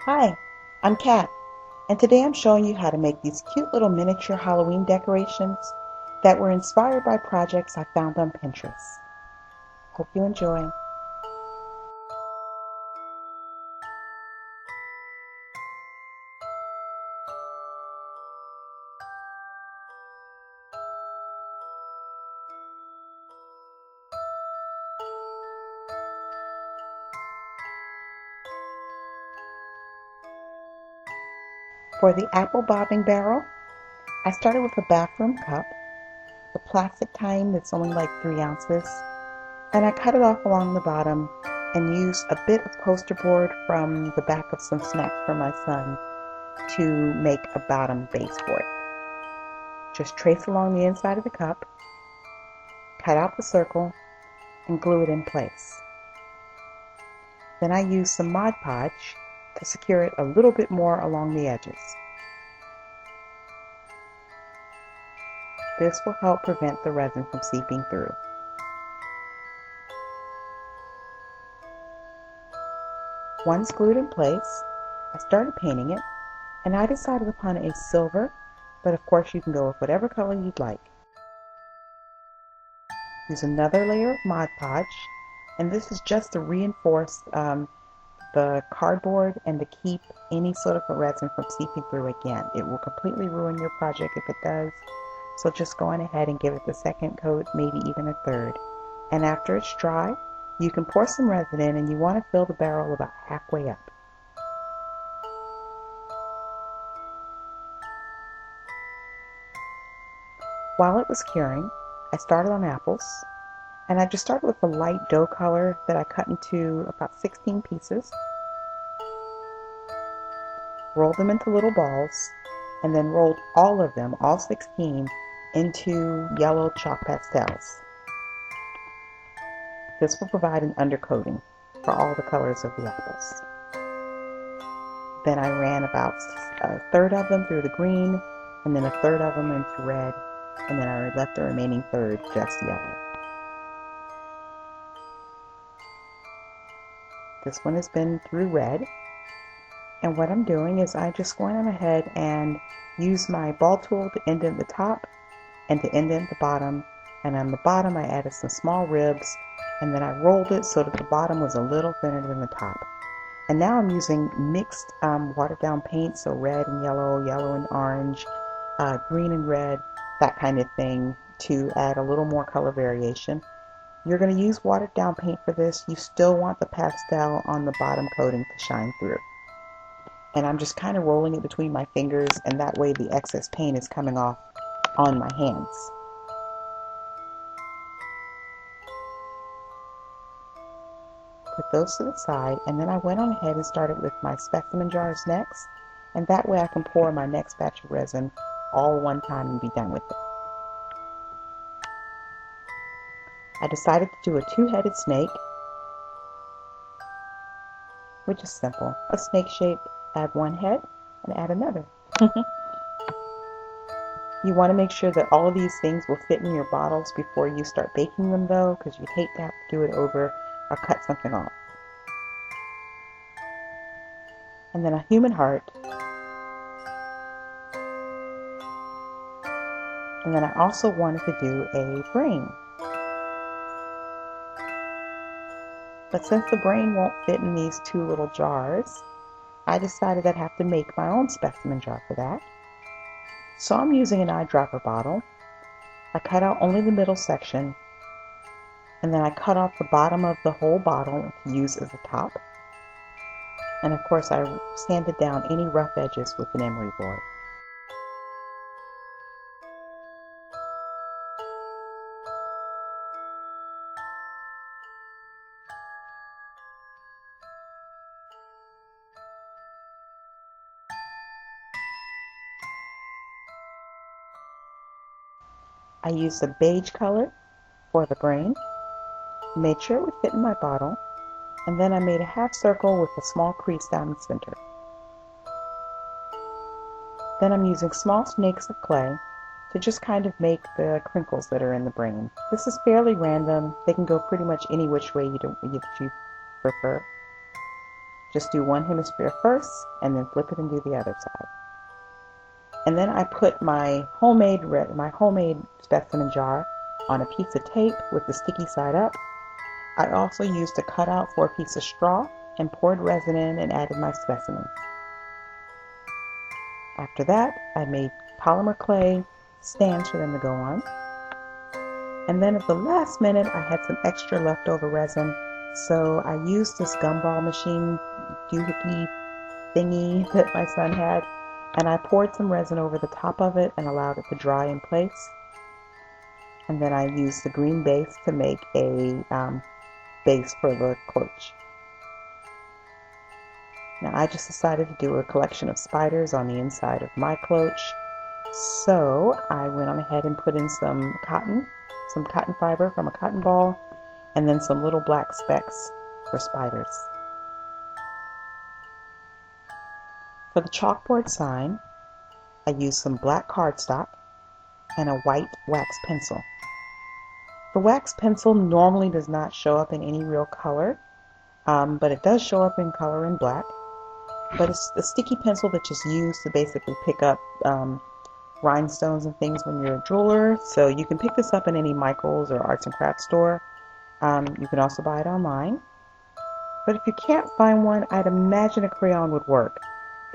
Hi, I'm Kat, and today I'm showing you how to make these cute little miniature Halloween decorations that were inspired by projects I found on Pinterest. Hope you enjoy. For the apple bobbing barrel, I started with a bathroom cup, the plastic kind that's only like 3 ounces, and I cut it off along the bottom and used a bit of poster board from the back of some snacks for my son to make a bottom base for it. Just trace along the inside of the cup, cut out the circle, and glue it in place. Then I use some Mod Podge to secure it a little bit more along the edges. This will help prevent the resin from seeping through. Once glued in place, I started painting it, and I decided upon a silver, but of course you can go with whatever color you'd like. Use another layer of Mod Podge, and this is just to reinforce the cardboard and to keep any sort of resin from seeping through again. It will completely ruin your project if it does, so just go on ahead and give it the second coat, maybe even a third. And after it's dry, you can pour some resin in, and you want to fill the barrel about halfway up. While it was curing, I started on apples, and I just started with a light dough color that I cut into about 16 pieces, rolled them into little balls, and then rolled all of them, all 16, into yellow chalk pastels. This will provide an undercoating for all the colors of the apples. Then I ran about a third of them through the green, and then a third of them into red, and then I left the remaining third just yellow. This one has been through red, and what I'm doing is I just went on ahead and used my ball tool to indent the top and to indent the bottom, and on the bottom I added some small ribs, and then I rolled it so that the bottom was a little thinner than the top. And now I'm using mixed watered down paint, so red and yellow, yellow and orange, green and red, that kind of thing, to add a little more color variation. You're going to use watered down paint for this. You still want the pastel on the bottom coating to shine through. And I'm just kind of rolling it between my fingers, and that way the excess paint is coming off on my hands. Put those to the side, and then I went on ahead and started with my specimen jars next, and that way I can pour my next batch of resin all one time and be done with it. I decided to do a two-headed snake, which is simple. A snake shape, add one head and add another. You want to make sure that all of these things will fit in your bottles before you start baking them, though, because you hate to have to do it over or cut something off. And then a human heart. And then I also wanted to do a brain. But since the brain won't fit in these two little jars, I decided I'd have to make my own specimen jar for that. So I'm using an eyedropper bottle. I cut out only the middle section, and then I cut off the bottom of the whole bottle to use as a top. And of course I sanded down any rough edges with an emery board. I used a beige color for the brain, made sure it would fit in my bottle, and then I made a half circle with a small crease down the center. Then I'm using small snakes of clay to just kind of make the crinkles that are in the brain. This is fairly random. They can go pretty much any which way you prefer. Just do one hemisphere first and then flip it and do the other side. And then I put my homemade specimen jar on a piece of tape with the sticky side up. I also used a cutout for a piece of straw and poured resin in and added my specimens. After that, I made polymer clay stands for them to go on. And then at the last minute, I had some extra leftover resin, so I used this gumball machine doohickey thingy that my son had, and I poured some resin over the top of it and allowed it to dry in place. And then I used the green base to make a base for the cloche. Now I just decided to do a collection of spiders on the inside of my cloche, so I went on ahead and put in some cotton fiber from a cotton ball, and then some little black specks for spiders. For the chalkboard sign, I used some black cardstock and a white wax pencil. The wax pencil normally does not show up in any real color, but it does show up in color in black. But it's a sticky pencil that's just used to basically pick up rhinestones and things when you're a jeweler. So you can pick this up in any Michaels or arts and crafts store. You can also buy it online. But if you can't find one, I'd imagine a crayon would work.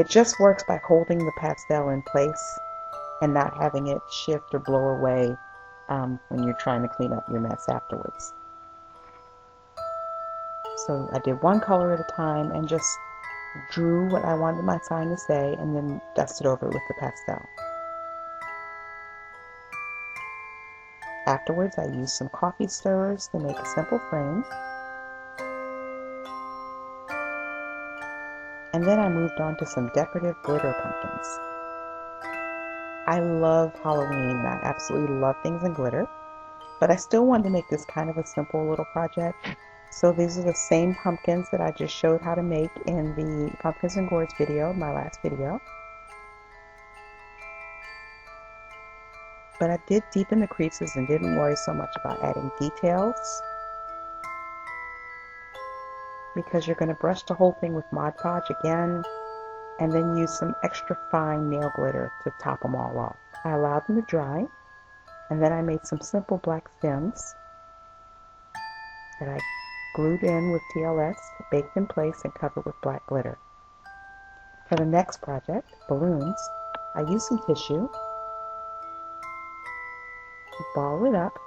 It just works by holding the pastel in place and not having it shift or blow away when you're trying to clean up your mess afterwards. So I did one color at a time and just drew what I wanted my sign to say and then dusted over it with the pastel. Afterwards, I used some coffee stirrers to make a simple frame. And then I moved on to some decorative glitter pumpkins. I love Halloween. I absolutely love things in glitter, but I still wanted to make this kind of a simple little project. So these are the same pumpkins that I just showed how to make in the Pumpkins and Gourds video, my last video. But I did deepen the creases and didn't worry so much about adding details, because you're going to brush the whole thing with Mod Podge again and then use some extra fine nail glitter to top them all off. I allowed them to dry, and then I made some simple black stems that I glued in with TLS, baked in place, and covered with black glitter. For the next project, balloons, I used some tissue, ball it up,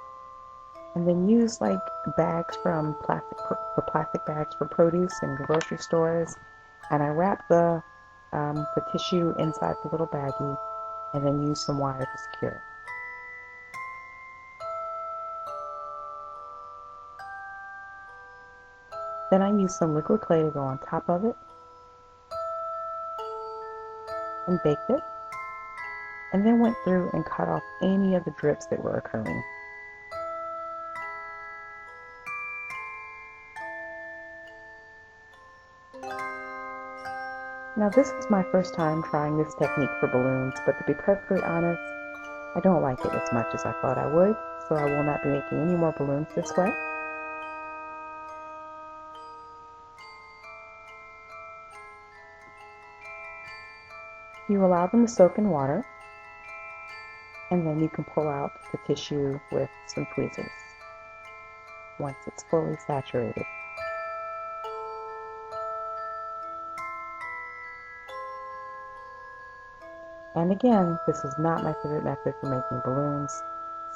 and then use like bags from plastic bags for produce in grocery stores, and I wrap the tissue inside the little baggie and then use some wire to secure it. Then I used some liquid clay to go on top of it and baked it, and then went through and cut off any of the drips that were occurring. Now this is my first time trying this technique for balloons, but to be perfectly honest, I don't like it as much as I thought I would, so I will not be making any more balloons this way. You allow them to soak in water, and then you can pull out the tissue with some tweezers once it's fully saturated. And again, this is not my favorite method for making balloons,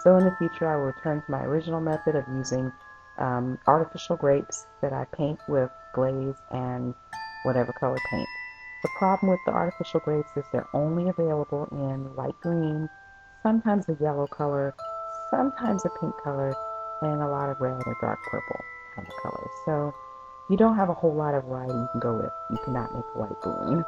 so in the future I will return to my original method of using artificial grapes that I paint with glaze and whatever color paint. The problem with the artificial grapes is they're only available in light green, sometimes a yellow color, sometimes a pink color, and a lot of red or dark purple kind of colors. So you don't have a whole lot of variety you can go with. You cannot make a white balloon.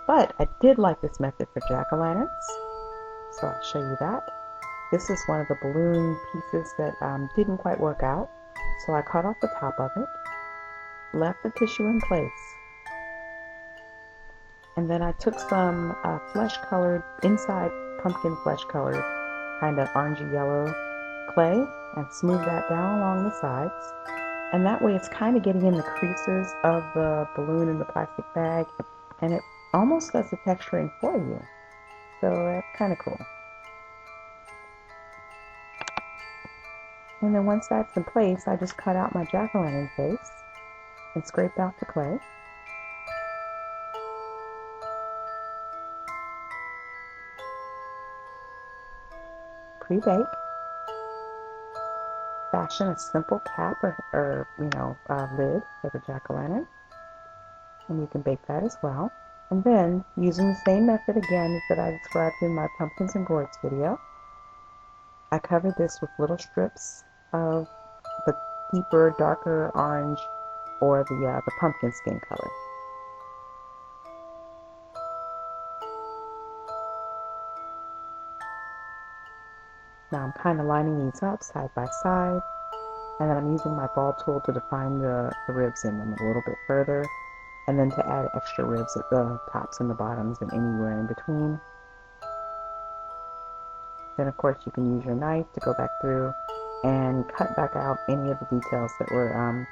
But I did like this method for jack-o'-lanterns, so I'll show you that. This is one of the balloon pieces that didn't quite work out, so I cut off the top of it, left the tissue in place. And then I took some flesh-colored, inside pumpkin flesh-colored, kind of orangey yellow clay and smoothed that down along the sides. And that way it's kind of getting in the creases of the balloon in the plastic bag, and it almost does the texturing for you. So that's kind of cool. And then once that's in place, I just cut out my jack-o'-lantern face and scrape out the clay. Pre-bake. Fashion a simple cap or lid for the jack-o'-lantern. And you can bake that as well. And then, using the same method again that I described in my pumpkins and gourds video, I covered this with little strips of the deeper, darker orange or the pumpkin skin color. Now I'm kind of lining these up side by side, and then I'm using my ball tool to define the ribs in them a little bit further, and then to add extra ribs at the tops and the bottoms and anywhere in between. Then of course you can use your knife to go back through and cut back out any of the details that were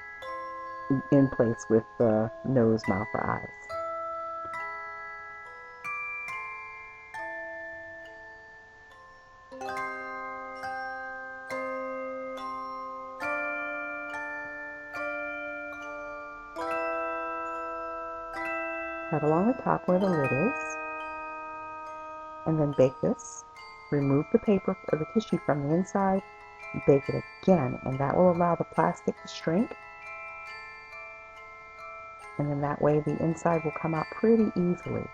in place with the nose, mouth, or eyes. Cut along the top where the lid is, and then bake this. Remove the paper or the tissue from the inside, bake it again, and that will allow the plastic to shrink, and then that way the inside will come out pretty easily.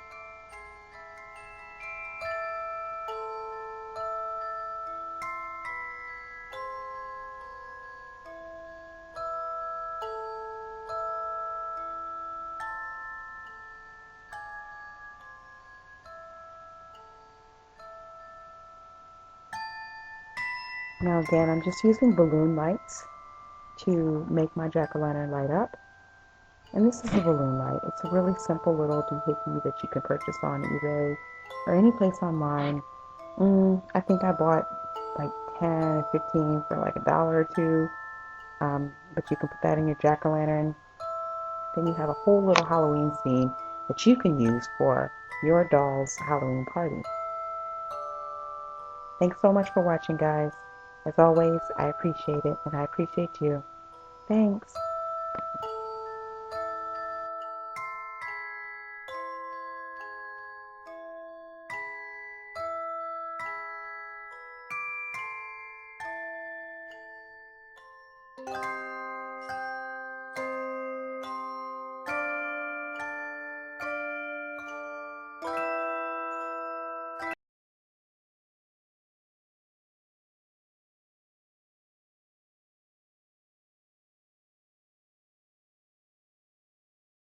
Now again, I'm just using balloon lights to make my jack-o'-lantern light up. And this is a balloon light. It's a really simple little doohickey that you can purchase on eBay or any place online. I think I bought like 10 or 15 for like $1 or $2. But you can put that in your jack-o'-lantern. Then you have a whole little Halloween scene that you can use for your doll's Halloween party. Thanks so much for watching, guys. As always, I appreciate it, and I appreciate you. Thanks.